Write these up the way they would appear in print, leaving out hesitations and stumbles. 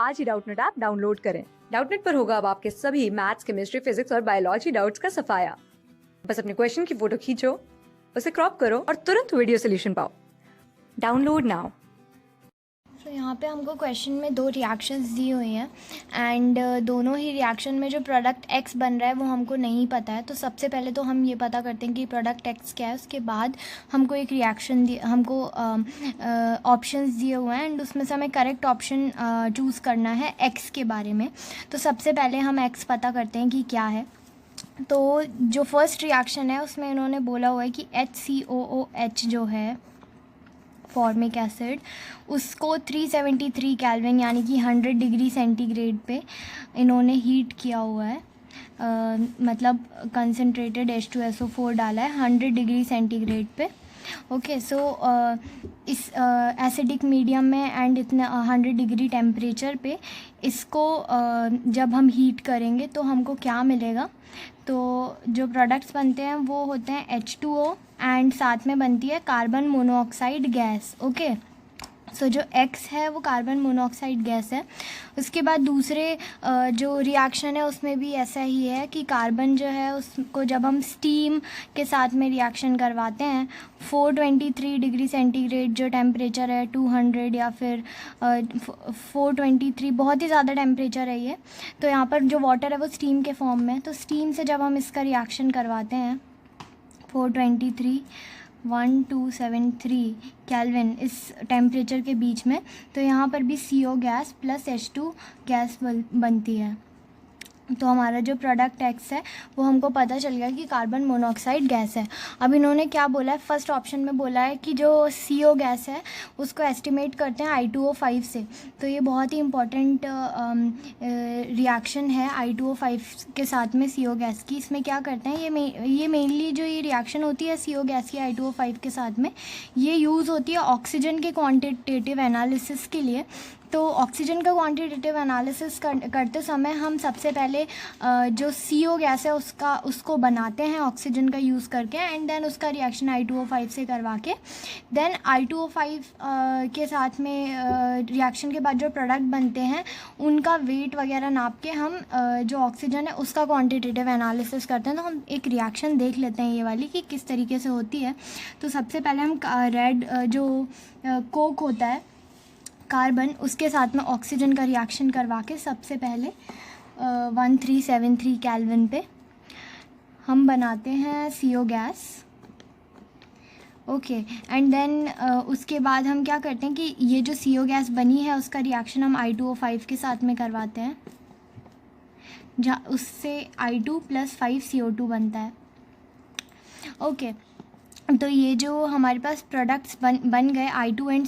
आज ही Doubtnut app download करें। Doubtnut पर होगा अब आपके सभी मैथ्स, केमिस्ट्री, फिजिक्स और बायोलॉजी डाउट्स का सफाया। बस अपने क्वेश्चन की फोटो खींचो, उसे क्रॉप करो और तुरंत वीडियो सोल्यूशन पाओ। Download now. तो यहाँ पे हमको क्वेश्चन में दो रिएक्शंस दी हुई हैं एंड दोनों ही रिएक्शन में जो प्रोडक्ट एक्स बन रहा है वो हमको नहीं पता है। तो सबसे पहले तो हम ये पता करते हैं कि प्रोडक्ट एक्स क्या है। उसके बाद हमको एक रिएक्शन हमको ऑप्शंस दिए हुए हैं एंड उसमें से हमें करेक्ट ऑप्शन चूज़ करना है एक्स के बारे में। तो सबसे पहले हम एक्स पता करते हैं कि क्या है। तो जो फर्स्ट रिएक्शन है उसमें इन्होंने बोला हुआ है कि HCOOH जो है फॉर्मिक एसिड, उसको 373 केल्विन यानी कि 100 डिग्री सेंटीग्रेड पे इन्होंने हीट किया हुआ है। मतलब कंसनट्रेटेड H2SO4 डाला है 100 डिग्री सेंटीग्रेड पे। ओके, सो इस एसिडिक मीडियम में एंड इतने 100 डिग्री टेम्परेचर पे इसको जब हम हीट करेंगे तो हमको क्या मिलेगा। तो जो प्रोडक्ट्स बनते हैं वो होते हैं H2O एंड साथ में बनती है कार्बन मोनोऑक्साइड गैस। ओके, सो जो X है वो कार्बन मोनोऑक्साइड गैस है। उसके बाद दूसरे जो रिएक्शन है उसमें भी ऐसा ही है कि कार्बन जो है उसको जब हम स्टीम के साथ में रिएक्शन करवाते हैं 423 डिग्री सेंटीग्रेड जो टेम्परेचर है 200 या फिर 423 बहुत ही ज़्यादा टेम्परेचर है ये। तो यहाँ पर जो वाटर है वो स्टीम के फॉर्म में, तो स्टीम से जब हम इसका रिएक्शन करवाते हैं 423 केल्विन इस टेम्परेचर के बीच में, तो यहाँ पर भी CO gas plus H2 gas बनती है। तो हमारा जो प्रोडक्ट एक्स है वो हमको पता चल गया कि कार्बन मोनोऑक्साइड गैस है। अब इन्होंने क्या बोला है, फर्स्ट ऑप्शन में बोला है कि जो CO गैस है उसको एस्टिमेट करते हैं I2O5 से। तो ये बहुत ही इम्पॉर्टेंट रिएक्शन है I2O5 के साथ में CO गैस की। इसमें क्या करते हैं, ये मेनली जो ये रिएक्शन होती है CO गैस की I2O5 के साथ में, ये यूज़ होती है ऑक्सीजन के क्वान्टिटेटिव एनालिसिस के लिए। तो ऑक्सीजन का क्वांटिटेटिव एनालिसिस करते समय हम सबसे पहले जो CO गैस है उसको बनाते हैं ऑक्सीजन का यूज़ करके एंड देन उसका रिएक्शन I2O5 से करवा के देन I2O5 के साथ में रिएक्शन के बाद जो प्रोडक्ट बनते हैं उनका वेट वगैरह नाप के हम जो ऑक्सीजन है उसका क्वांटिटेटिव एनालिसिस करते हैं। तो हम एक रिएक्शन देख लेते हैं ये वाली कि किस तरीके से होती है। तो सबसे पहले हम रेड जो कोक होता है कार्बन, उसके साथ में ऑक्सीजन का रिएक्शन करवा के सबसे पहले 1373 केल्विन पे हम बनाते हैं CO gas. Okay, and then उसके बाद हम क्या करते हैं कि ये जो CO गैस बनी है उसका रिएक्शन हम I2O5 के साथ में करवाते हैं, जहाँ उससे I2 + 5 CO2 बनता है। ओके, तो ये जो हमारे पास प्रोडक्ट्स बन गए I2 एंड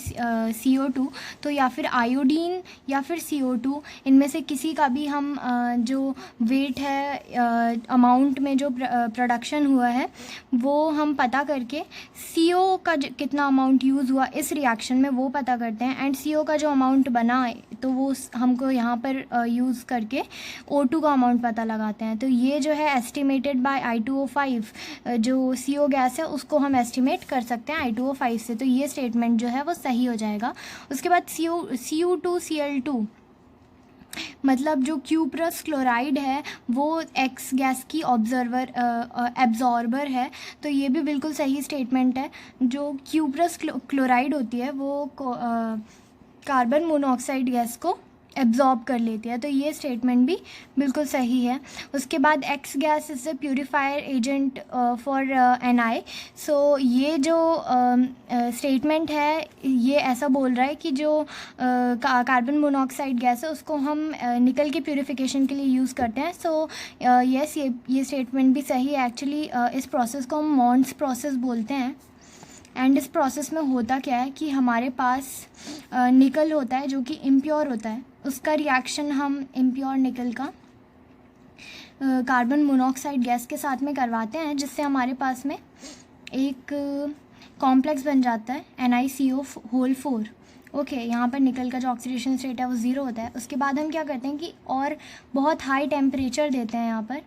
CO2, तो या फिर आयोडीन या फिर CO2 इनमें से किसी का भी हम जो वेट है अमाउंट में जो प्रोडक्शन हुआ है वो हम पता करके CO का कितना अमाउंट यूज़ हुआ इस रिएक्शन में वो पता करते हैं एंड CO का जो अमाउंट बना तो वो हमको यहाँ पर यूज़ करके O2 का अमाउंट पता लगाते हैं। तो ये जो है एस्टिमेटेड बाय I2O5 जो CO गैस है उसको हम एस्टिमेट कर सकते हैं I2O5 से। तो ये स्टेटमेंट जो है वो सही हो जाएगा। उसके बाद Cu2Cl2 मतलब जो क्यूप्रस क्लोराइड है वो X गैस की एब्जॉर्बर है। तो ये भी बिल्कुल सही स्टेटमेंट है। जो क्यूप्रस क्लोराइड होती है वो कार्बन मोनोऑक्साइड गैस को एब्जॉर्ब कर लेती है। तो ये स्टेटमेंट भी बिल्कुल सही है। उसके बाद X gas is a purifier agent for Ni। सो ये जो स्टेटमेंट है ये ऐसा बोल रहा है कि जो कार्बन मोनोऑक्साइड गैस है उसको हम निकल के प्यूरिफिकेशन के लिए यूज़ करते हैं। सो यस, ये स्टेटमेंट भी सही है। एक्चुअली इस प्रोसेस को हम मॉन्स प्रोसेस बोलते हैं एंड इस प्रोसेस में होता क्या है कि हमारे पास निकल होता है जो कि इम्प्योर होता है, उसका रिएक्शन हम इम्प्योर निकल का कार्बन मोनोऑक्साइड गैस के साथ में करवाते हैं, जिससे हमारे पास में एक कॉम्प्लेक्स बन जाता है NiCO4। ओके, यहाँ पर निकल का जो ऑक्सीडेशन स्टेट है वो 0 होता है। उसके बाद हम क्या करते हैं कि और बहुत हाई टेम्परेचर देते हैं यहाँ पर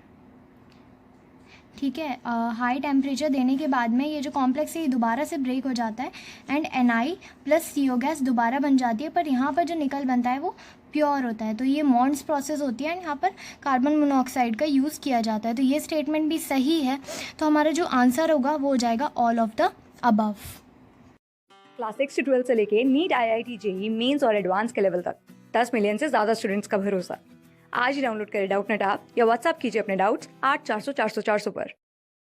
ठीक है, हाई टेम्परेचर देने के बाद में ये जो कॉम्प्लेक्स है ये दोबारा से ब्रेक हो जाता है and Na plus CO gas दोबारा बन जाती है, पर यहाँ पर जो निकल बनता है वो प्योर होता है। तो ये मॉन्ड्स प्रोसेस होती है एंड यहाँ पर कार्बन मोनोऑक्साइड का यूज़ किया जाता है। तो ये स्टेटमेंट भी सही है। तो हमारा जो आंसर होगा वो हो जाएगा all of the above. Class 6 से 12 से लेके नीट, IIT, JEE मेंस और एडवांस के लेवल तक 10 मिलियन से ज़्यादा स्टूडेंट्स का भरोसा। आज ही डाउनलोड करें डाउटनेट ऐप या व्हाट्सएप कीजिए अपने डाउट्स 8400 400 400 पर।